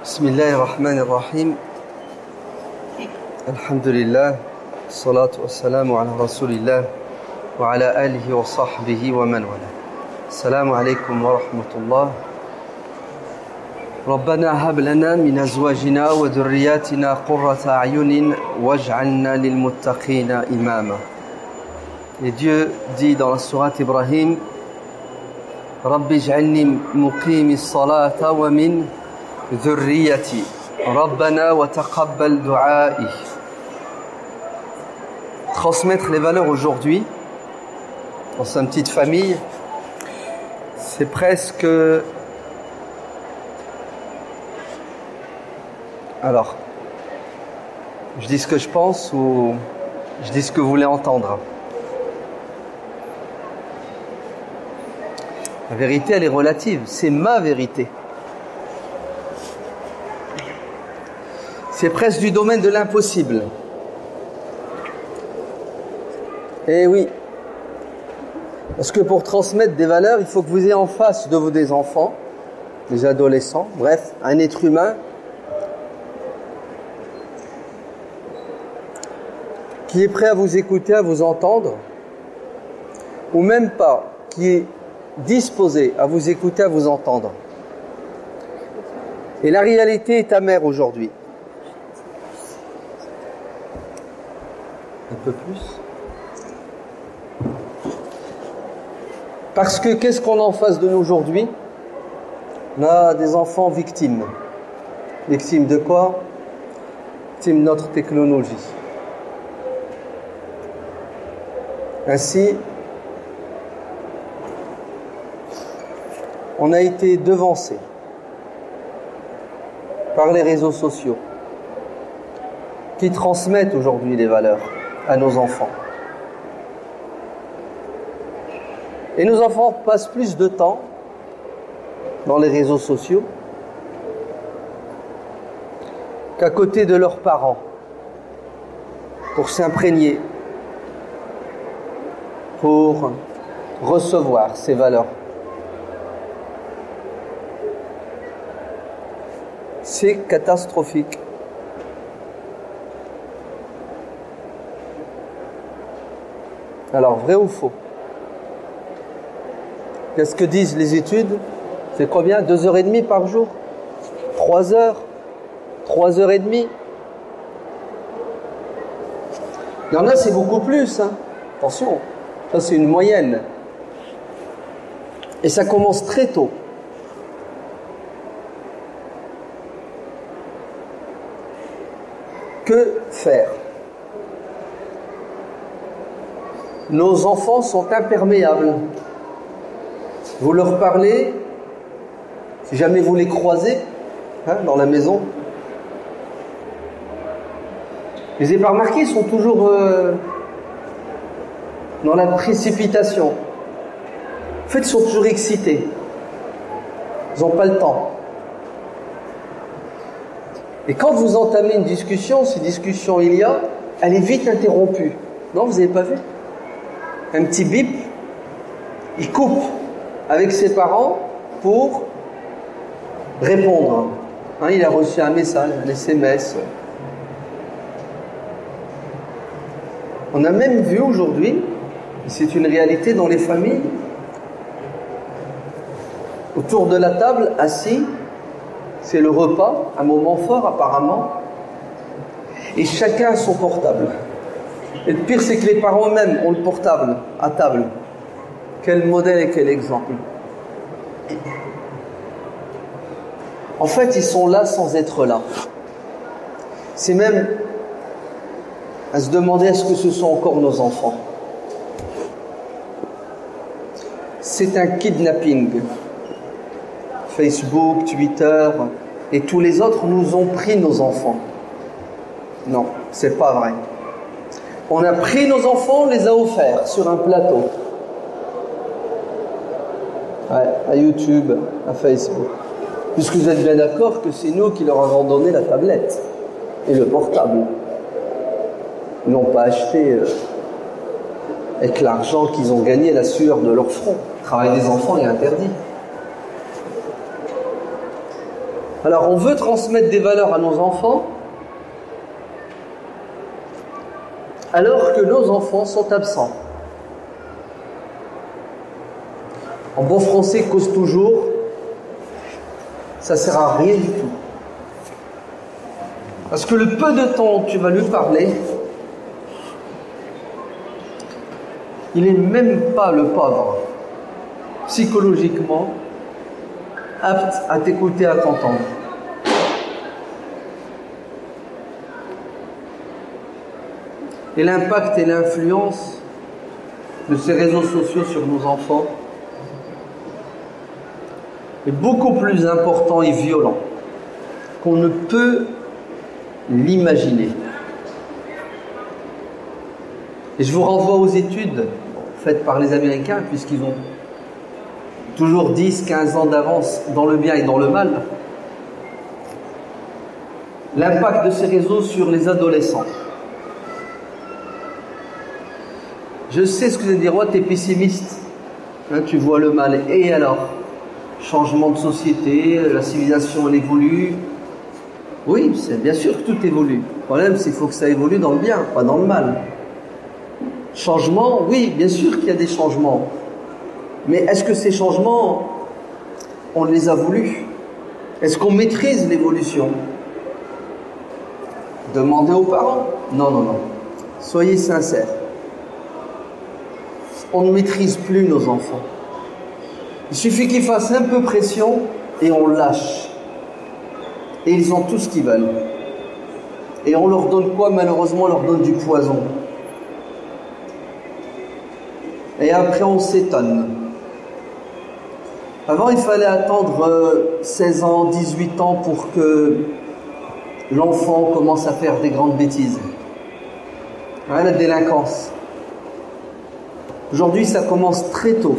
بسم الله الرحمن الرحيم الحمد لله الصلاة والسلام على رسول الله وعلى آله وصحبه ومن والاه السلام عليكم ورحمة الله ربنا هب لنا من أزواجنا وذرياتنا قرة أعين واجعلنا للمتقين إماما. Et Dieu dit dans la sourate Ibrahim Rabbi ij'alni muqimi s-salata wa min dhurriyyati Rabbana wa taqabbal du'a'i. Transmettre les valeurs aujourd'hui dans sa petite famille, c'est presque... Alors, je dis ce que je pense ou je dis ce que vous voulez entendre? La vérité, elle est relative. C'est ma vérité. C'est presque du domaine de l'impossible. Eh oui. Parce que pour transmettre des valeurs, il faut que vous ayez en face de vous des enfants, des adolescents, bref, un être humain qui est prêt à vous écouter, à vous entendre, ou même pas, qui est disposé à vous écouter, à vous entendre. Et la réalité est amère aujourd'hui. Un peu plus. Parce que qu'est-ce qu'on a en face de nous aujourd'hui? On a des enfants victimes. Victimes de quoi? Victimes de notre technologie. Ainsi, on a été devancé par les réseaux sociaux qui transmettent aujourd'hui des valeurs à nos enfants. Et nos enfants passent plus de temps dans les réseaux sociaux qu'à côté de leurs parents pour s'imprégner, pour recevoir ces valeurs. C'est catastrophique. Alors, vrai ou faux? Qu'est-ce que disent les études? C'est combien? 2h30 par jour? 3 heures? 3h30? Il y en a, c'est beaucoup plus. Hein. Attention, ça c'est une moyenne. Et ça commence très tôt. Que faire? Nos enfants sont imperméables. Vous leur parlez, si jamais vous les croisez dans la maison, vous n'avez pas remarqué, ils sont toujours dans la précipitation. En fait, ils sont toujours excités. Ils n'ont pas le temps. Et quand vous entamez une discussion, si discussion il y a, elle est vite interrompue. Non, vous n'avez pas vu? Un petit bip, il coupe avec ses parents pour répondre. Il a reçu un message, un SMS. On a même vu aujourd'hui, c'est une réalité dans les familles, autour de la table, assis, c'est le repas, un moment fort apparemment, et chacun a son portable. Et le pire, c'est que les parents eux-mêmes ont le portable à table. Quel modèle et quel exemple. En fait, ils sont là sans être là. C'est même à se demander est-ce que ce sont encore nos enfants. C'est un kidnapping. Facebook, Twitter et tous les autres nous ont pris nos enfants. Non, c'est pas vrai. On a pris nos enfants, on les a offerts sur un plateau. Ouais, à YouTube, à Facebook. Puisque vous êtes bien d'accord que c'est nous qui leur avons donné la tablette et le portable. Ils n'ont pas acheté avec l'argent qu'ils ont gagné, la sueur de leur front. Le travail des enfants est interdit. Alors, on veut transmettre des valeurs à nos enfants, alors que nos enfants sont absents. En bon français, cause toujours, ça ne sert à rien du tout. Parce que le peu de temps où tu vas lui parler, il n'est même pas, le pauvre, psychologiquement, apte à t'écouter, à t'entendre. Et l'impact et l'influence de ces réseaux sociaux sur nos enfants est beaucoup plus important et violent qu'on ne peut l'imaginer. Et je vous renvoie aux études faites par les Américains, puisqu'ils ont toujours 10-15 ans d'avance dans le bien et dans le mal. L'impact de ces réseaux sur les adolescents. Je sais ce que vous allez dire, tu es pessimiste, hein, tu vois le mal. Et alors, changement de société, la civilisation elle évolue. Oui, c'est bien sûr que tout évolue. Le problème, c'est qu'il faut que ça évolue dans le bien, pas dans le mal. Changement, oui, bien sûr qu'il y a des changements. Mais est-ce que ces changements, on les a voulus? Est-ce qu'on maîtrise l'évolution? Demandez aux parents. Non, non, non. Soyez sincères. On ne maîtrise plus nos enfants. Il suffit qu'ils fassent un peu pression et on lâche. Et ils ont tout ce qu'ils veulent. Et on leur donne quoi? Malheureusement, on leur donne du poison. Et après, on s'étonne. Avant, il fallait attendre 16 ans, 18 ans pour que l'enfant commence à faire des grandes bêtises. La délinquance. Aujourd'hui, ça commence très tôt.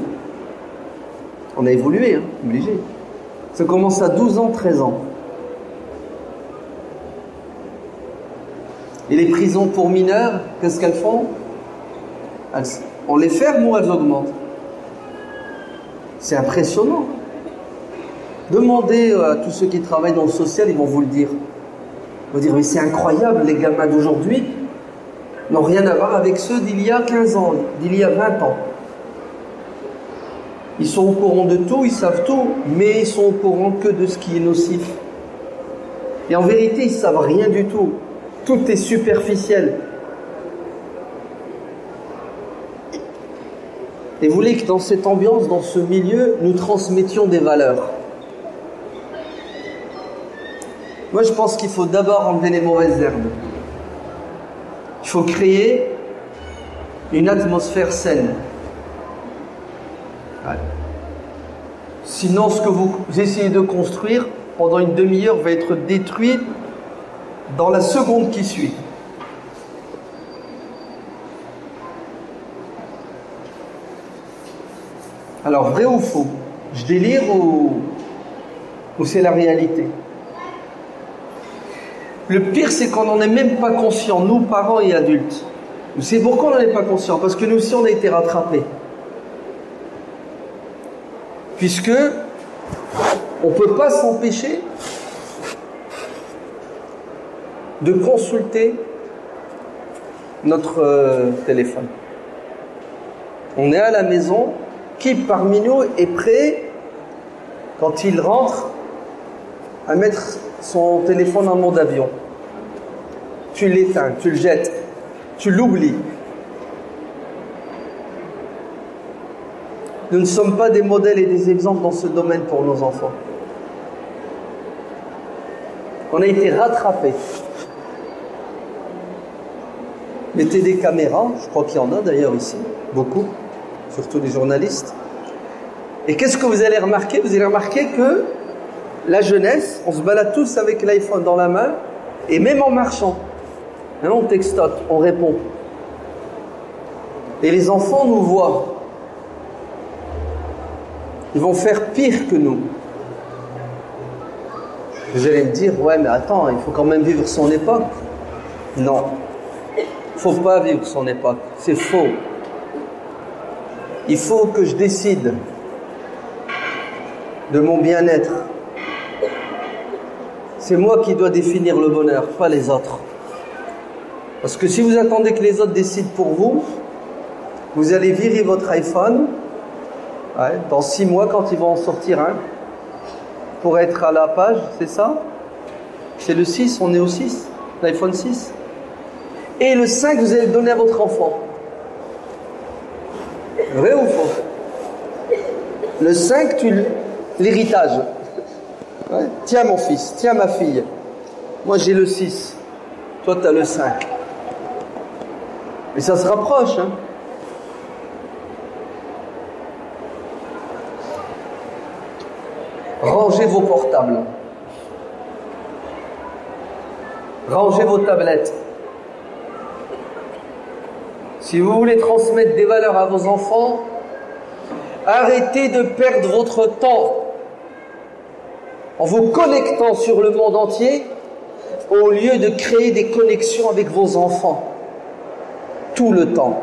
On a évolué, hein, obligé. Ça commence à 12 ans, 13 ans. Et les prisons pour mineurs, qu'est-ce qu'elles font? On les ferme ou elles augmentent? C'est impressionnant. Demandez à tous ceux qui travaillent dans le social, ils vont vous le dire. Ils vont dire, mais c'est incroyable, les gamins d'aujourd'hui n'ont rien à voir avec ceux d'il y a 15 ans, d'il y a 20 ans. Ils sont au courant de tout, ils savent tout, mais ils sont au courant que de ce qui est nocif. Et en vérité, ils ne savent rien du tout. Tout est superficiel. Et vous voulez que dans cette ambiance, dans ce milieu, nous transmettions des valeurs. Moi, je pense qu'il faut d'abord enlever les mauvaises herbes. Il faut créer une atmosphère saine. Ouais. Sinon, ce que vous essayez de construire pendant une demi-heure va être détruit dans la seconde qui suit. Alors, vrai ou faux? Je délire ou c'est la réalité? Le pire, c'est qu'on n'en est même pas conscient, nous, parents et adultes. C'est pourquoi on n'en est pas conscient? Parce que nous aussi, on a été rattrapés. Puisque on ne peut pas s'empêcher de consulter notre téléphone. On est à la maison, qui parmi nous est prêt, quand il rentre, à mettre son téléphone en mode avion? Tu l'éteins, tu le jettes, tu l'oublies. Nous ne sommes pas des modèles et des exemples dans ce domaine pour nos enfants. On a été rattrapés. Mettez des caméras, je crois qu'il y en a d'ailleurs ici, beaucoup, surtout les journalistes. Et qu'est-ce que vous allez remarquer? Vous allez remarquer que la jeunesse, on se balade tous avec l'iPhone dans la main, et même en marchant, hein, on textote, on répond. Et les enfants nous voient. Ils vont faire pire que nous. Vous allez me dire, ouais, mais attends, il faut quand même vivre son époque. Non, il ne faut pas vivre son époque, c'est faux. Il faut que je décide de mon bien-être. C'est moi qui dois définir le bonheur, pas les autres. Parce que si vous attendez que les autres décident pour vous, vous allez virer votre iPhone dans 6 mois quand ils vont en sortir un pour être à la page, c'est ça? C'est le 6, on est au 6, l'iPhone 6. Et le 5, vous allez le donner à votre enfant. Vrai ou faux? Le 5, l'héritage. Ouais. Tiens mon fils, tiens ma fille. Moi j'ai le 6, toi tu as le 5. Et ça se rapproche. Hein. Rangez vos portables. Rangez vos tablettes. Si vous voulez transmettre des valeurs à vos enfants, arrêtez de perdre votre temps en vous connectant sur le monde entier au lieu de créer des connexions avec vos enfants tout le temps.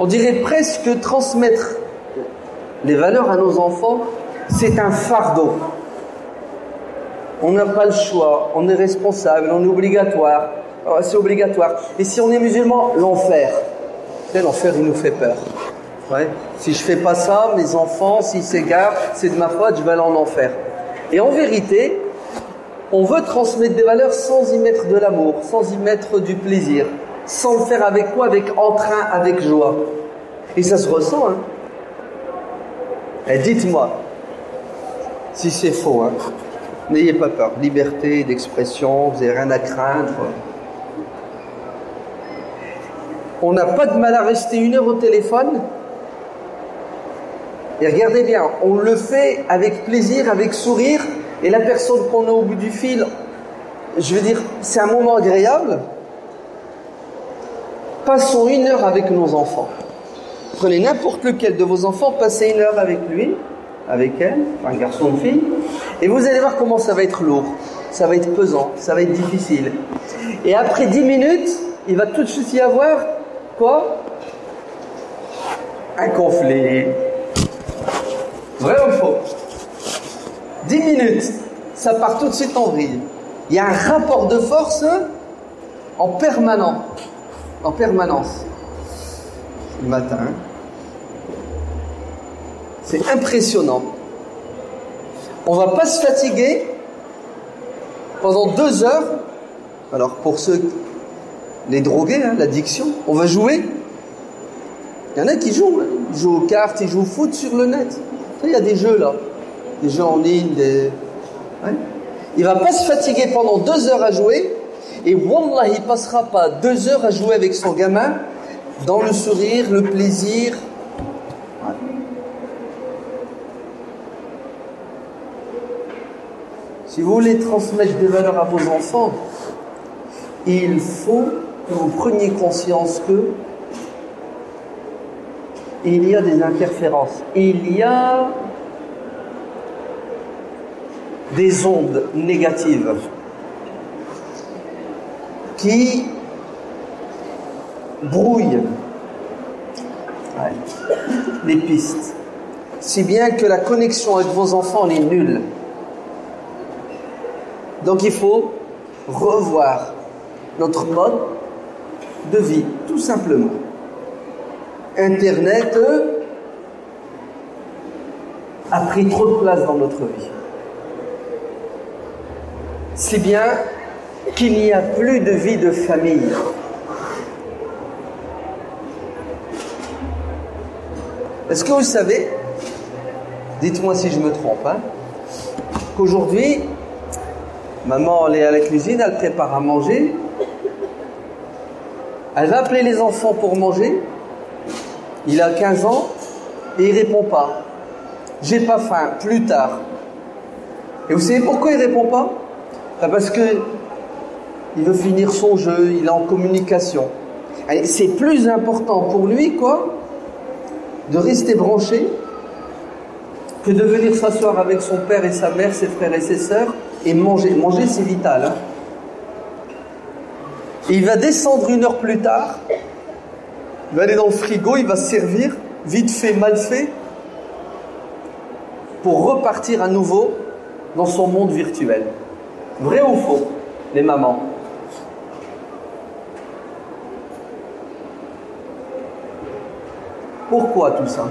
On dirait presque que transmettre les valeurs à nos enfants, c'est un fardeau. On n'a pas le choix, on est responsable, on est obligatoire. C'est obligatoire. Et si on est musulman, l'enfer. L'enfer, il nous fait peur. Ouais. Si je fais pas ça, mes enfants, s'ils s'égarent, c'est de ma faute, je vais aller en enfer. Et en vérité, on veut transmettre des valeurs sans y mettre de l'amour, sans y mettre du plaisir, sans le faire avec quoi? Avec entrain, avec joie. Et ça se ressent. Hein. Et dites-moi si c'est faux. Hein. N'ayez pas peur. Liberté d'expression, vous n'avez rien à craindre. On n'a pas de mal à rester 1 heure au téléphone. Et regardez bien, on le fait avec plaisir, avec sourire. Et la personne qu'on a au bout du fil, je veux dire, c'est un moment agréable. Passons 1 heure avec nos enfants. Prenez n'importe lequel de vos enfants, passez 1 heure avec lui, avec elle, un garçon ou fille, et vous allez voir comment ça va être lourd, ça va être pesant, ça va être difficile. Et après 10 minutes, il va tout de suite y avoir, quoi? Un conflit. Vrai ou faux? 10 minutes, ça part tout de suite en vrille. Il y a un rapport de force en permanence. Le matin. C'est impressionnant. On va pas se fatiguer pendant 2 heures. Alors pour ceux, les drogués, hein, l'addiction, on va jouer. Il y en a qui jouent. Hein. Ils jouent aux cartes, ils jouent au foot sur le net. Il y a des jeux là. Des jeux en ligne, ouais. Il va pas se fatiguer pendant 2 heures à jouer, et wallah, il passera pas 2 heures à jouer avec son gamin dans le sourire, le plaisir. Ouais. Si vous voulez transmettre des valeurs à vos enfants, il faut que vous preniez conscience que il y a des interférences, il y a des ondes négatives qui brouillent les pistes, si bien que la connexion avec vos enfants est nulle. Donc il faut revoir notre mode de vie, tout simplement. Internet a pris trop de place dans notre vie. Si bien qu'il n'y a plus de vie de famille. Est-ce que vous savez, dites-moi si je me trompe, hein, qu'aujourd'hui, maman elle est à la cuisine, elle prépare à manger, elle va appeler les enfants pour manger, il a 15 ans et il répond pas. J'ai pas faim, plus tard. Et vous savez pourquoi il répond pas? Parce que il veut finir son jeu, il est en communication. C'est plus important pour lui, quoi, de rester branché que de venir s'asseoir avec son père et sa mère, ses frères et ses sœurs et manger. Manger, c'est vital. Hein. Et il va descendre 1 heure plus tard, il va aller dans le frigo, il va se servir, vite fait, mal fait. pour repartir à nouveau dans son monde virtuel. Vrai ou faux, les mamans? Pourquoi tout ça?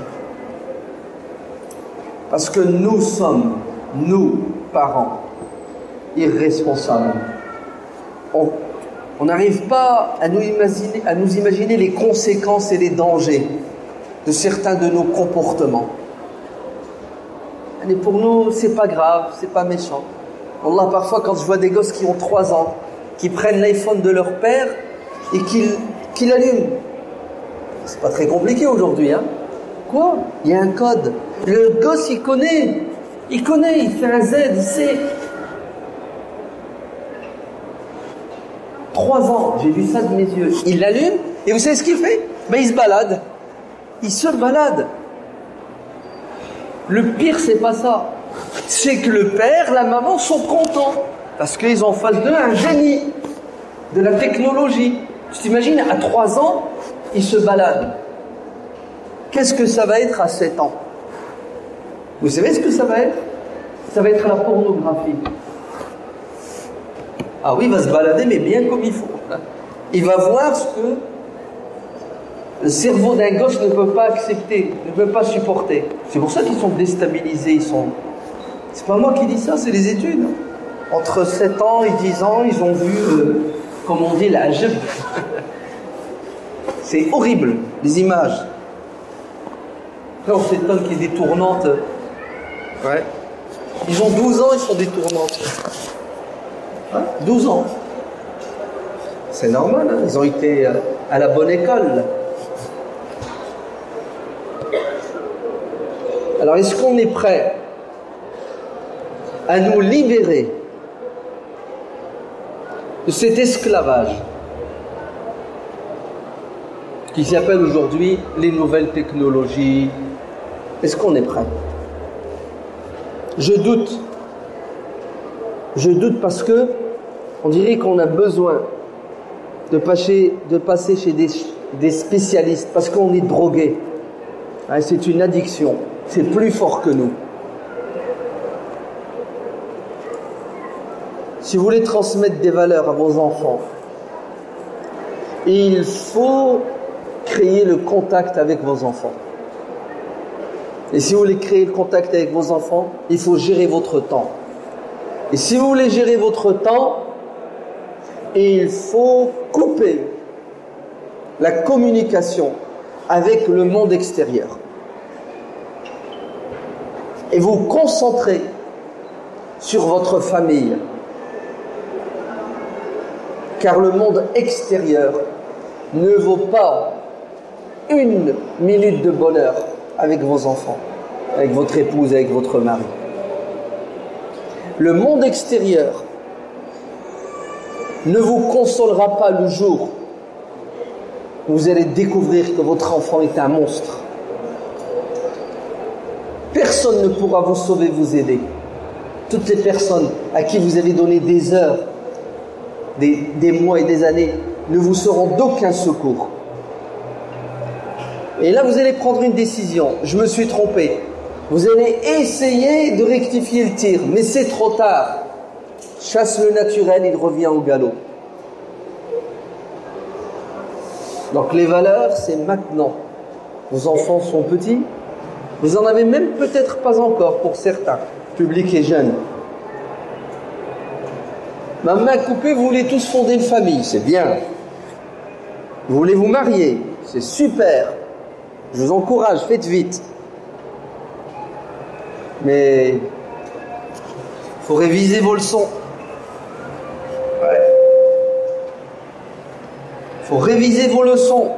Parce que nous sommes, nous, parents, irresponsables. On n'arrive pas à nous imaginer les conséquences et les dangers de certains de nos comportements. Et pour nous, c'est pas grave, c'est pas méchant. Wallah, parfois, quand je vois des gosses qui ont 3 ans, qui prennent l'iPhone de leur père et qui l'allument. C'est pas très compliqué aujourd'hui, hein? Quoi? Il y a un code. Le gosse, il connaît, il fait un Z, il sait. 3 ans, j'ai vu ça de mes yeux. Il l'allume, et vous savez ce qu'il fait? Il se balade. Il se balade. Le pire, c'est pas ça. C'est que le père, la maman sont contents. Parce qu'ils ont en face d'eux un génie de la technologie. Tu t'imagines, à 3 ans, il se balade. Qu'est-ce que ça va être à 7 ans? Vous savez ce que ça va être? Ça va être la pornographie. Ah oui, il va se balader, mais bien comme il faut. Il va voir ce que le cerveau d'un gosse ne peut pas accepter, ne peut pas supporter. C'est pour ça qu'ils sont déstabilisés. C'est pas moi qui dis ça, c'est les études. Entre 7 ans et 10 ans, ils ont vu, comme on dit, la jeb. C'est horrible, les images. Après, on s'étonne qu'il y ait des tournantes. Ouais. Ils ont 12 ans, ils font des tournantes. Hein? 12 ans. C'est normal, hein? Ils ont été à la bonne école. Alors, est-ce qu'on est prêt à nous libérer de cet esclavage qui s'appelle aujourd'hui les nouvelles technologies? Est-ce qu'on est prêt? Je doute. Je doute parce que on dirait qu'on a besoin de passer chez des spécialistes parce qu'on est drogué. Hein, c'est une addiction. C'est plus fort que nous. Si vous voulez transmettre des valeurs à vos enfants, il faut créer le contact avec vos enfants. Et si vous voulez créer le contact avec vos enfants, il faut gérer votre temps. Et si vous voulez gérer votre temps, il faut couper la communication avec le monde extérieur. Et vous concentrer sur votre famille. Car le monde extérieur ne vaut pas 1 minute de bonheur avec vos enfants, avec votre épouse, avec votre mari. Le monde extérieur ne vous consolera pas le jour où vous allez découvrir que votre enfant est un monstre. Personne ne pourra vous sauver, vous aider. Toutes les personnes à qui vous avez donné des heures, des mois et des années, ne vous seront d'aucun secours. Et là, vous allez prendre une décision. Je me suis trompé. Vous allez essayer de rectifier le tir, mais c'est trop tard. Chasse le naturel, il revient au galop. Donc les valeurs, c'est maintenant. Vos enfants sont petits. Vous en avez même peut-être pas encore pour certains, publics et jeunes. Ma main coupée, vous voulez tous fonder une famille, c'est bien. Vous voulez vous marier, c'est super. Je vous encourage, faites vite. Mais il faut réviser vos leçons. Ouais. Il faut réviser vos leçons.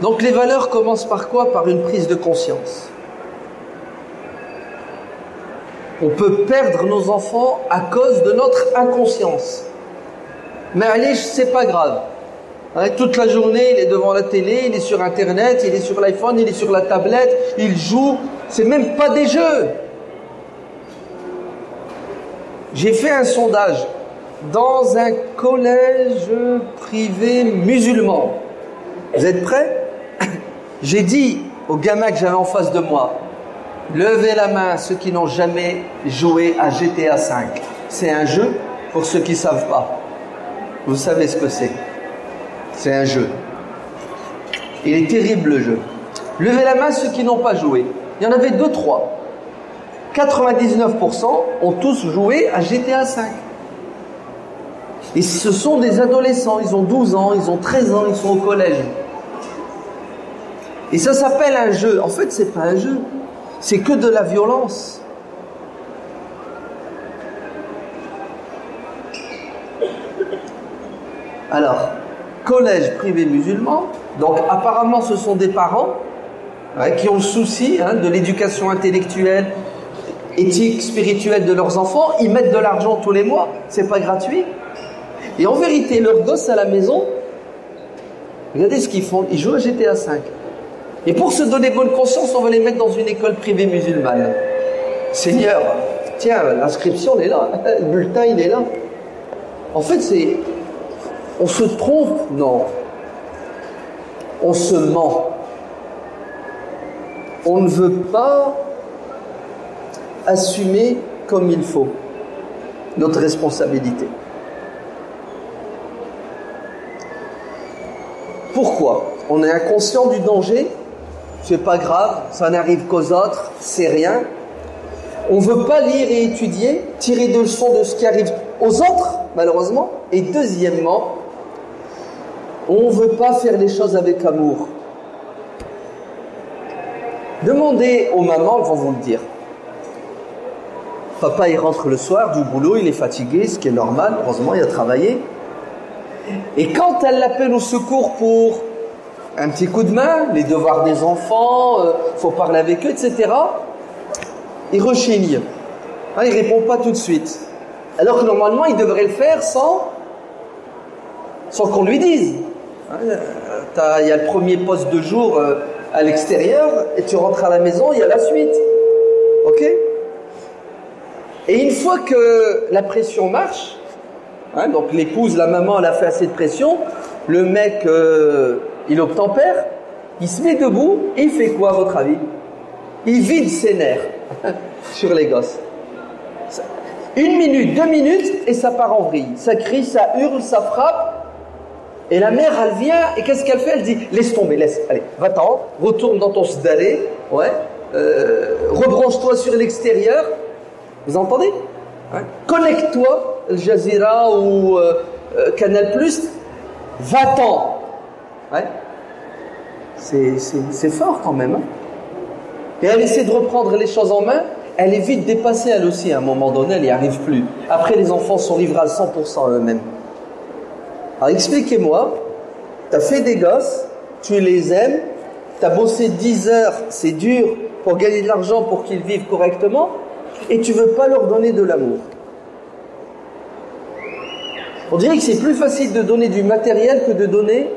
Donc les valeurs commencent par quoi? Par une prise de conscience. On peut perdre nos enfants à cause de notre inconscience. Mais allez, c'est pas grave. Hein, toute la journée, il est devant la télé, il est sur Internet, il est sur l'iPhone, il est sur la tablette, il joue. C'est même pas des jeux. J'ai fait un sondage dans un collège privé musulman. Vous êtes prêts? J'ai dit aux gamins que j'avais en face de moi, levez la main ceux qui n'ont jamais joué à GTA 5. C'est un jeu pour ceux qui ne savent pas. Vous savez ce que c'est. C'est un jeu. Il est terrible le jeu. Levez la main ceux qui n'ont pas joué. Il y en avait 2-3. 99% ont tous joué à GTA 5. Et ce sont des adolescents, ils ont 12 ans, ils ont 13 ans, ils sont au collège. Et ça s'appelle un jeu. En fait, c'est pas un jeu. C'est que de la violence. Alors, collège privé musulman, donc apparemment ce sont des parents qui ont le souci de l'éducation intellectuelle, éthique, spirituelle de leurs enfants. Ils mettent de l'argent tous les mois, c'est pas gratuit. Et en vérité, leurs gosses à la maison, regardez ce qu'ils font, ils jouent à GTA 5. Et pour se donner bonne conscience, on va les mettre dans une école privée musulmane. Seigneur, tiens, l'inscription elle est là, le bulletin il est là. En fait, c'est... On se trompe? Non. On se ment. On ne veut pas assumer comme il faut notre responsabilité. Pourquoi? On est inconscient du danger, c'est pas grave, ça n'arrive qu'aux autres, c'est rien. On ne veut pas lire et étudier, tirer de leçons de ce qui arrive aux autres, malheureusement. Et deuxièmement, on ne veut pas faire les choses avec amour. Demandez aux mamans, elles vont vous le dire. Papa, il rentre le soir du boulot, il est fatigué, ce qui est normal, heureusement, il a travaillé. Et quand elle l'appelle au secours pour un petit coup de main, les devoirs des enfants, faut parler avec eux, etc., il rechigne. Il répond pas tout de suite. Alors que normalement, il devrait le faire sans qu'on lui dise. Il y a le premier poste de jour à l'extérieur, et tu rentres à la maison, il y a la suite. Ok? Et une fois que la pression marche, donc l'épouse, la maman, elle a fait assez de pression, le mec, il obtempère, il se met debout, et il fait quoi à votre avis? Il vide ses nerfs sur les gosses. 1 minute, 2 minutes, et ça part en vrille. Ça crie, ça hurle, ça frappe. Et la mère, elle vient, et qu'est-ce qu'elle fait? Elle dit, laisse tomber, laisse, allez, va-t'en, retourne dans ton sdalé, rebranche-toi sur l'extérieur. Vous entendez? Connecte-toi, Al Jazeera ou Canal+, va-t'en. C'est fort quand même. Et elle essaie de reprendre les choses en main, elle est vite dépassée elle aussi, à un moment donné, elle n'y arrive plus. Après, les enfants sont livrés à 100% à eux-mêmes. Alors expliquez-moi, tu as fait des gosses, tu les aimes, tu as bossé 10 heures, c'est dur pour gagner de l'argent pour qu'ils vivent correctement, et tu ne veux pas leur donner de l'amour. On dirait que c'est plus facile de donner du matériel que de donner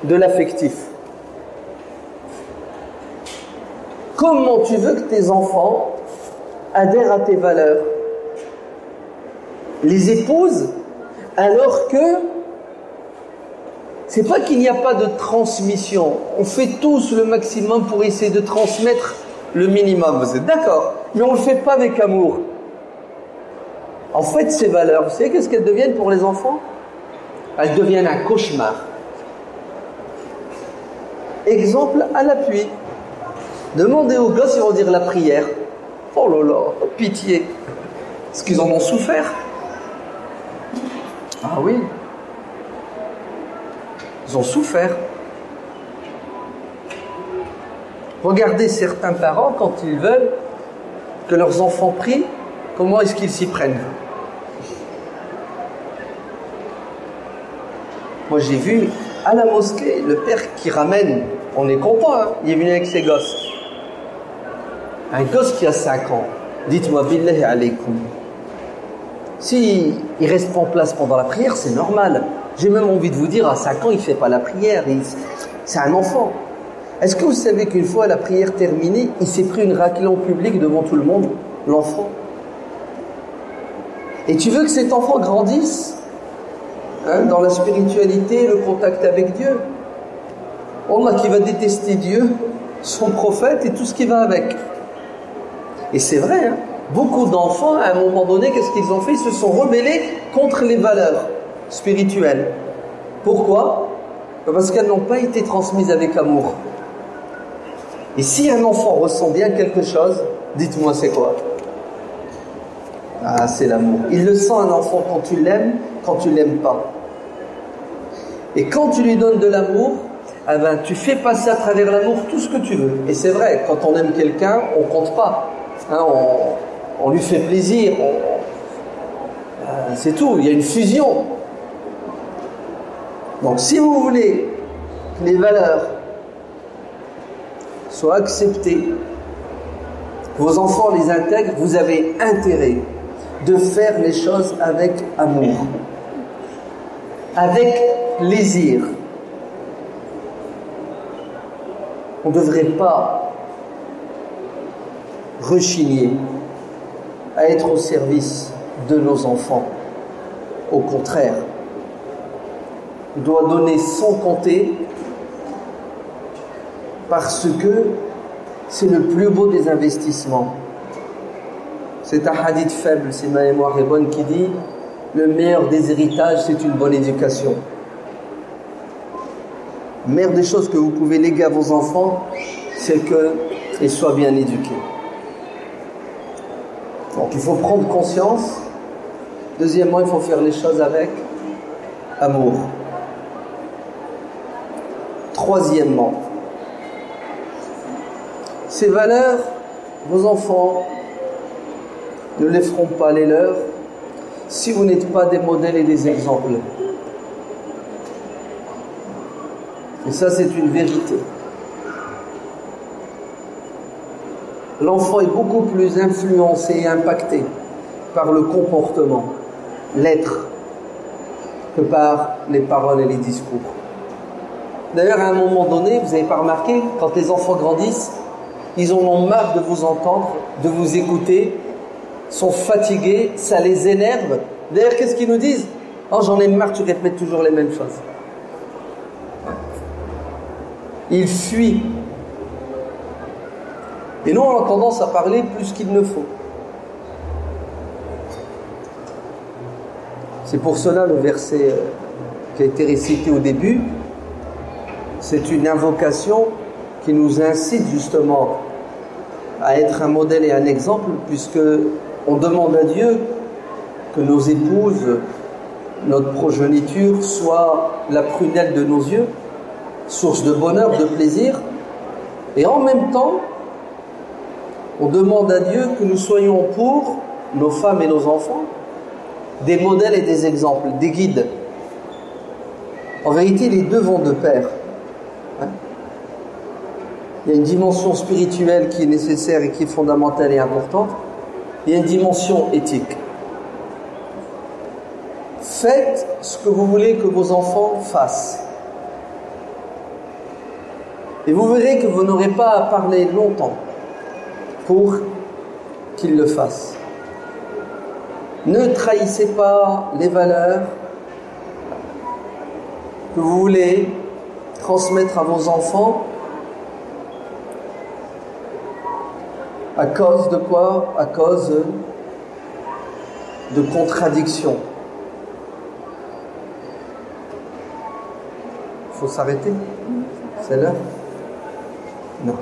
de l'affectif. Comment tu veux que tes enfants adhèrent à tes valeurs? Les épouses, alors que c'est pas qu'il n'y a pas de transmission. On fait tous le maximum pour essayer de transmettre le minimum. Vous êtes d'accord? Mais on le fait pas avec amour. En fait, ces valeurs, vous savez qu'est-ce qu'elles deviennent pour les enfants? Elles deviennent un cauchemar. Exemple à l'appui. Demandez aux gosses, ils vont dire la prière. Oh là là, pitié. Est-ce qu'ils en ont souffert? Ah oui. Ils ont souffert. Regardez certains parents, quand ils veulent que leurs enfants prient, comment est-ce qu'ils s'y prennent? Moi j'ai vu à la mosquée le père qui ramène, on est content, il est venu avec ses gosses. Un gosse qui a 5 ans, dites-moi, billahi alaykoum, si il reste pas en place pendant la prière, c'est normal. J'ai même envie de vous dire, à 5 ans, il ne fait pas la prière, c'est un enfant. Est-ce que vous savez qu'une fois la prière terminée, il s'est pris une raclée en public devant tout le monde, l'enfant? Et tu veux que cet enfant grandisse dans la spiritualité, le contact avec Dieu? Allah qui va détester Dieu, son prophète et tout ce qui va avec. Et c'est vrai, hein, beaucoup d'enfants, à un moment donné, qu'est-ce qu'ils ont fait? Ils se sont rebellés contre les valeurs spirituelles. Pourquoi? Parce qu'elles n'ont pas été transmises avec amour. Et si un enfant ressent bien quelque chose, dites-moi c'est quoi? Ah, c'est l'amour. Il le sent, un enfant, quand tu l'aimes, quand tu l'aimes pas. Et quand tu lui donnes de l'amour, eh ben, tu fais passer à travers l'amour tout ce que tu veux. Et c'est vrai, quand on aime quelqu'un, on compte pas. Hein, on lui fait plaisir. C'est tout, il y a une fusion. Donc si vous voulez que les valeurs soient acceptées, que vos enfants les intègrent, vous avez intérêt de faire les choses avec amour, avec plaisir. On ne devrait pas rechigner à être au service de nos enfants. Au contraire, on doit donner sans compter parce que c'est le plus beau des investissements. C'est un hadith faible, si ma mémoire est bonne, qui dit « Le meilleur des héritages, c'est une bonne éducation ». La meilleure des choses que vous pouvez léguer à vos enfants, c'est qu'ils soient bien éduqués. Donc il faut prendre conscience. Deuxièmement, il faut faire les choses avec amour. Troisièmement, ces valeurs, vos enfants ne les feront pas les leurs si vous n'êtes pas des modèles et des exemples. Et ça, c'est une vérité. L'enfant est beaucoup plus influencé et impacté par le comportement, l'être, que par les paroles et les discours. D'ailleurs, à un moment donné, vous n'avez pas remarqué, quand les enfants grandissent, ils en ont marre de vous entendre, de vous écouter, sont fatigués, ça les énerve. D'ailleurs, qu'est-ce qu'ils nous disent? Oh, j'en ai marre, tu répètes toujours les mêmes choses. Ils fuient. Et nous, on a tendance à parler plus qu'il ne faut. C'est pour cela le verset qui a été récité au début, c'est une invocation qui nous incite justement à être un modèle et un exemple, puisque on demande à Dieu que nos épouses, notre progéniture soit la prunelle de nos yeux, source de bonheur, de plaisir, et en même temps, on demande à Dieu que nous soyons pour nos femmes et nos enfants des modèles et des exemples, des guides. En vérité, les deux vont de pair. Il y a une dimension spirituelle qui est nécessaire et qui est fondamentale et importante. Il y a une dimension éthique. Faites ce que vous voulez que vos enfants fassent. Et vous verrez que vous n'aurez pas à parler longtemps pour qu'ils le fassent. Ne trahissez pas les valeurs que vous voulez transmettre à vos enfants. À cause de quoi? À cause de contradictions. Il faut s'arrêter. C'est l'heure? Non.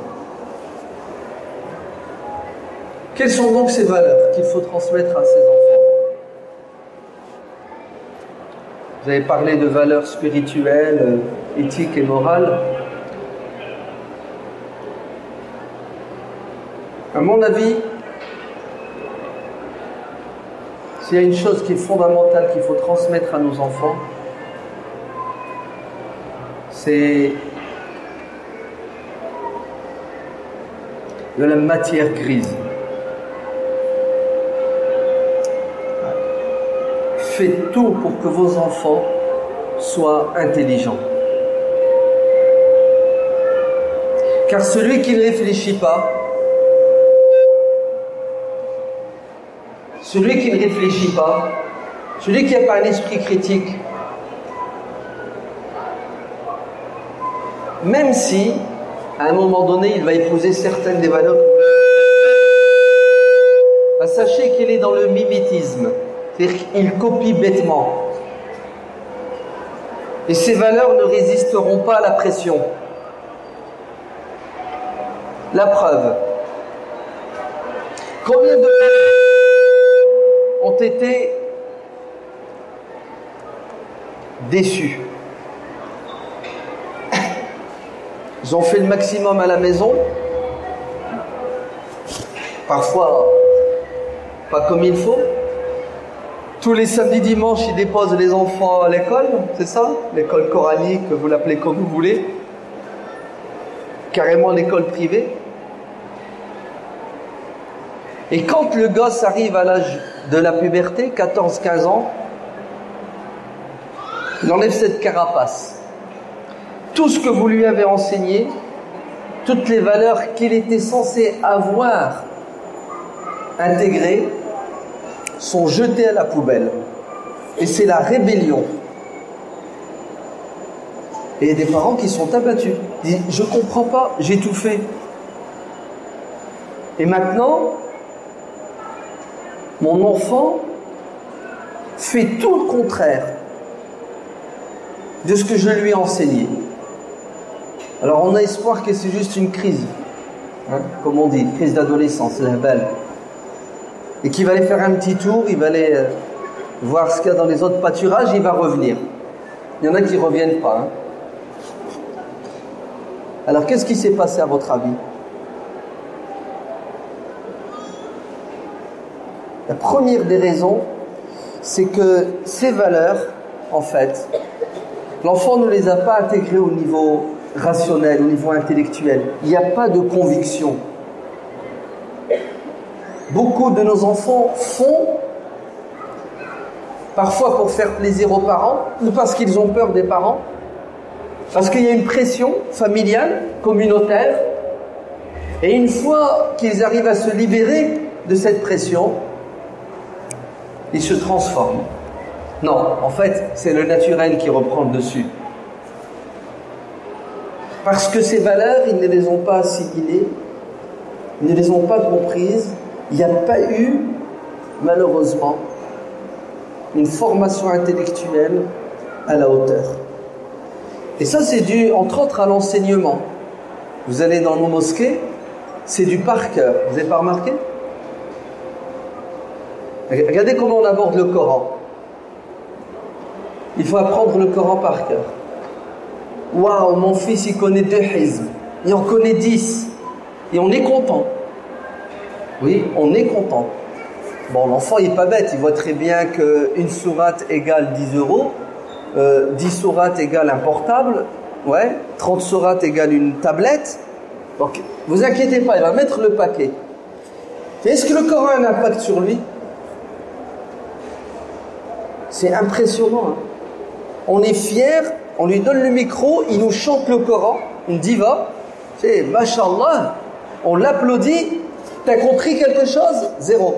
Quelles sont donc ces valeurs qu'il faut transmettre à ces enfants? Vous avez parlé de valeurs spirituelles, éthiques et morales. À mon avis, s'il y a une chose qui est fondamentale qu'il faut transmettre à nos enfants, c'est de la matière grise. Faites tout pour que vos enfants soient intelligents. Car celui qui ne réfléchit pas, celui qui n'a pas un esprit critique, même si, à un moment donné, il va épouser certaines des valeurs, bah, sachez qu'il est dans le mimétisme, c'est-à-dire qu'il copie bêtement. Et ces valeurs ne résisteront pas à la pression. La preuve. Combien de ont été déçus? Ils ont fait le maximum à la maison, parfois pas comme il faut. Tous les samedis, dimanches, ils déposent les enfants à l'école, c'est ça? L'école coranique, vous l'appelez comme vous voulez. Carrément l'école privée. Et quand le gosse arrive à l'âge de la puberté, 14-15 ans, il enlève cette carapace. Tout ce que vous lui avez enseigné, toutes les valeurs qu'il était censé avoir intégrées, sont jetées à la poubelle. Et c'est la rébellion. Et il y a des parents qui sont abattus. Ils disent, je comprends pas, j'ai tout fait. Et maintenant, mon enfant fait tout le contraire de ce que je lui ai enseigné. Alors on a espoir que c'est juste une crise, hein, comme on dit, une crise d'adolescence, la belle. Et qu'il va aller faire un petit tour, il va aller voir ce qu'il y a dans les autres pâturages, il va revenir. Il y en a qui ne reviennent pas. Hein. Alors qu'est-ce qui s'est passé à votre avis? La première des raisons, c'est que ces valeurs, en fait, l'enfant ne les a pas intégrées au niveau rationnel, au niveau intellectuel. Il n'y a pas de conviction. Beaucoup de nos enfants font, parfois pour faire plaisir aux parents, ou parce qu'ils ont peur des parents, parce qu'il y a une pression familiale, communautaire, et une fois qu'ils arrivent à se libérer de cette pression, ils se transforment. Non, en fait, c'est le naturel qui reprend le dessus. Parce que ces valeurs, ils ne les ont pas assimilées, ils ne les ont pas comprises, il n'y a pas eu, malheureusement, une formation intellectuelle à la hauteur. Et ça, c'est dû, entre autres, à l'enseignement. Vous allez dans nos mosquées, c'est du par cœur. Vous n'avez pas remarqué? Regardez comment on aborde le Coran. Il faut apprendre le Coran par cœur. Waouh, mon fils, il connaît 2 hizb. Il en connaît 10. Et on est content. Oui, on est content. Bon, l'enfant, il n'est pas bête. Il voit très bien qu'une sourate égale 10 euros. 10 sourates égale un portable. Ouais. 30 sourates égale une tablette. Donc, vous inquiétez pas, il va mettre le paquet. Est-ce que le Coran a un impact sur lui? C'est impressionnant. Hein. On est fiers, on lui donne le micro, il nous chante le Coran, une diva. C'est Mashallah, on l'applaudit. T'as compris quelque chose? 0.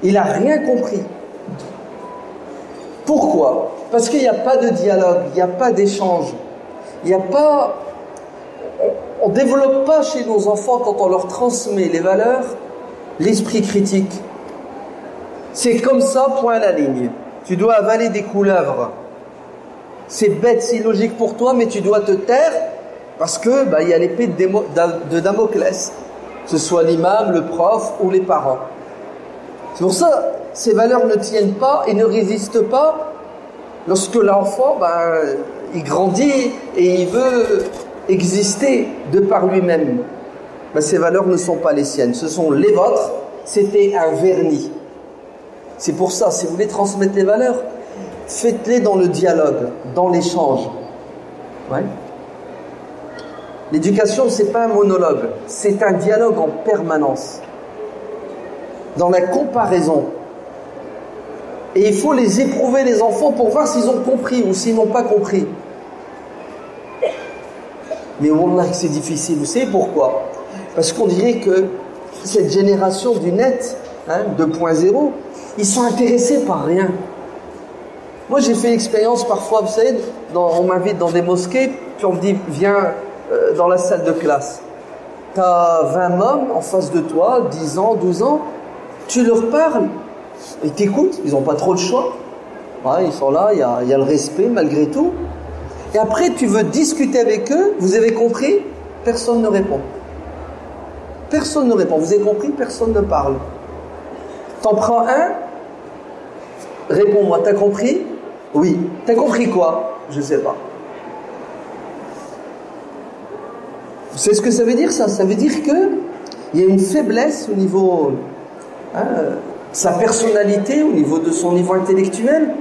Il n'a rien compris. Pourquoi? Parce qu'il n'y a pas de dialogue, il n'y a pas d'échange. Il n'y a pas... On ne développe pas chez nos enfants, quand on leur transmet les valeurs, l'esprit critique. C'est comme ça, point à la ligne. Tu dois avaler des couleuvres. C'est bête, c'est illogique pour toi, mais tu dois te taire parce que il y a l'épée de Damoclès, que ce soit l'imam, le prof ou les parents. C'est pour ça, ces valeurs ne tiennent pas et ne résistent pas lorsque l'enfant, il grandit et il veut exister de par lui-même. Ces valeurs ne sont pas les siennes, ce sont les vôtres. C'était un vernis. C'est pour ça, si vous voulez transmettre les valeurs, faites-les dans le dialogue, dans l'échange. Ouais. L'éducation, c'est pas un monologue, c'est un dialogue en permanence. Dans la comparaison. Et il faut les éprouver, les enfants, pour voir s'ils ont compris ou s'ils n'ont pas compris. Mais wallah, c'est difficile. Vous savez pourquoi? Parce qu'on dirait que cette génération du net, 2.0, ils sont intéressés par rien. Moi, j'ai fait l'expérience parfois, vous savez, on m'invite dans des mosquées, puis on me dit viens dans la salle de classe. Tu as 20 mômes en face de toi, 10 ans, 12 ans, tu leur parles, ils t'écoutent, ils n'ont pas trop de choix. Ouais, ils sont là, il y a le respect malgré tout. Et après tu veux discuter avec eux, vous avez compris? Personne ne répond. Personne ne répond, vous avez compris? Personne ne parle. T'en prends un, réponds-moi, t'as compris? Oui. T'as compris quoi? Je sais pas. Vous savez ce que ça veut dire ça? Ça veut dire qu'il y a une faiblesse au niveau sa personnalité, au niveau de son niveau intellectuel.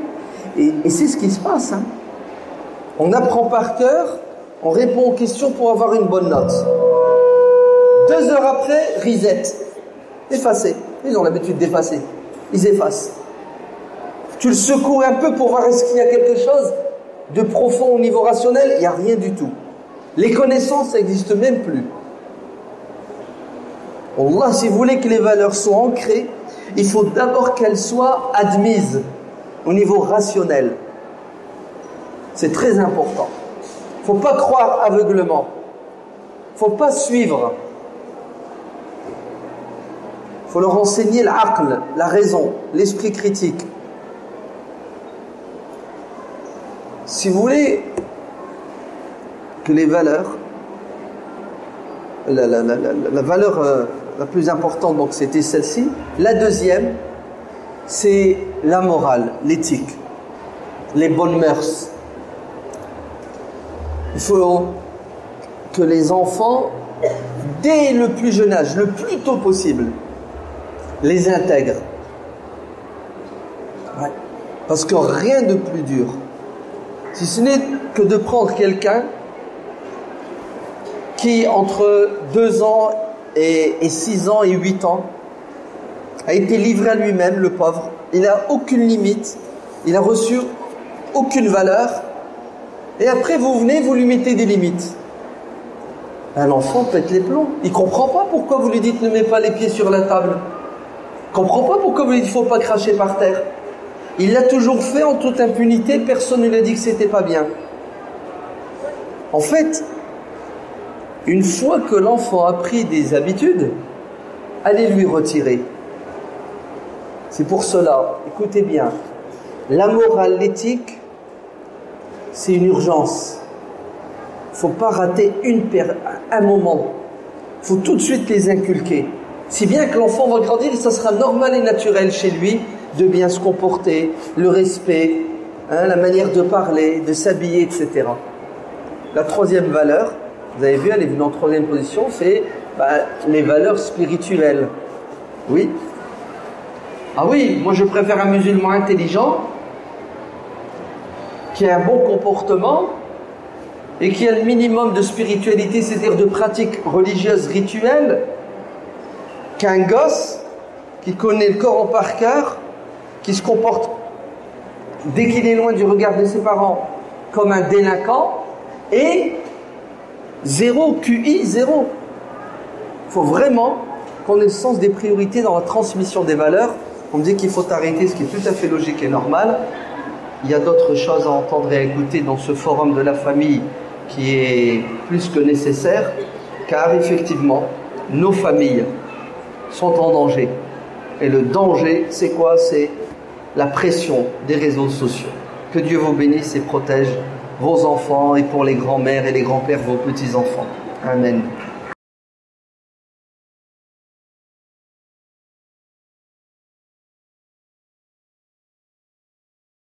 Et c'est ce qui se passe. On apprend par cœur, on répond aux questions pour avoir une bonne note. 2 heures après, reset. Effacé. Ils ont l'habitude d'effacer. Ils effacent. Tu le secoues un peu pour voir est-ce qu'il y a quelque chose de profond au niveau rationnel. Il n'y a rien du tout. Les connaissances n'existent même plus. Allah, si vous voulez que les valeurs soient ancrées, il faut d'abord qu'elles soient admises au niveau rationnel. C'est très important. Il ne faut pas croire aveuglement. Il ne faut pas suivre. Il faut leur enseigner l'aql, la raison, l'esprit critique. Si vous voulez que les valeurs, la valeur la plus importante, donc c'était celle-ci. La deuxième, c'est la morale, l'éthique, les bonnes mœurs. Il faut que les enfants, dès le plus jeune âge, le plus tôt possible, les intègrent. Ouais. Parce que rien de plus dur, si ce n'est que de prendre quelqu'un qui, entre 2 ans et 6 ans et 8 ans, a été livré à lui-même, le pauvre. Il n'a aucune limite, il n'a reçu aucune valeur. Et après, vous venez, vous lui mettez des limites. Un enfant pète les plombs. Il ne comprend pas pourquoi vous lui dites ne mets pas les pieds sur la table. Il ne comprend pas pourquoi vous lui dites il ne faut pas cracher par terre. Il l'a toujours fait en toute impunité, personne ne lui a dit que c'était pas bien. En fait, une fois que l'enfant a pris des habitudes, allez lui retirer. C'est pour cela, écoutez bien, la morale, l'éthique, c'est une urgence. Il ne faut pas rater un moment. Il faut tout de suite les inculquer. Si bien que l'enfant va grandir, et ça sera normal et naturel chez lui de bien se comporter, le respect, la manière de parler, de s'habiller, etc. La troisième valeur, vous avez vu, elle est venue en troisième position, c'est les valeurs spirituelles. Oui. Ah oui, moi je préfère un musulman intelligent, qui a un bon comportement, et qui a le minimum de spiritualité, c'est-à-dire de pratiques religieuses rituelles, qu'un gosse qui connaît le Coran par cœur, qui se comporte, dès qu'il est loin du regard de ses parents, comme un délinquant, et zéro, QI, zéro. Il faut vraiment qu'on ait le sens des priorités dans la transmission des valeurs. On me dit qu'il faut arrêter, ce qui est tout à fait logique et normal. Il y a d'autres choses à entendre et à écouter dans ce forum de la famille qui est plus que nécessaire, car effectivement, nos familles sont en danger. Et le danger, c'est quoi? C'est la pression des réseaux sociaux. Que Dieu vous bénisse et protège vos enfants, et pour les grands-mères et les grands-pères, vos petits-enfants. Amen.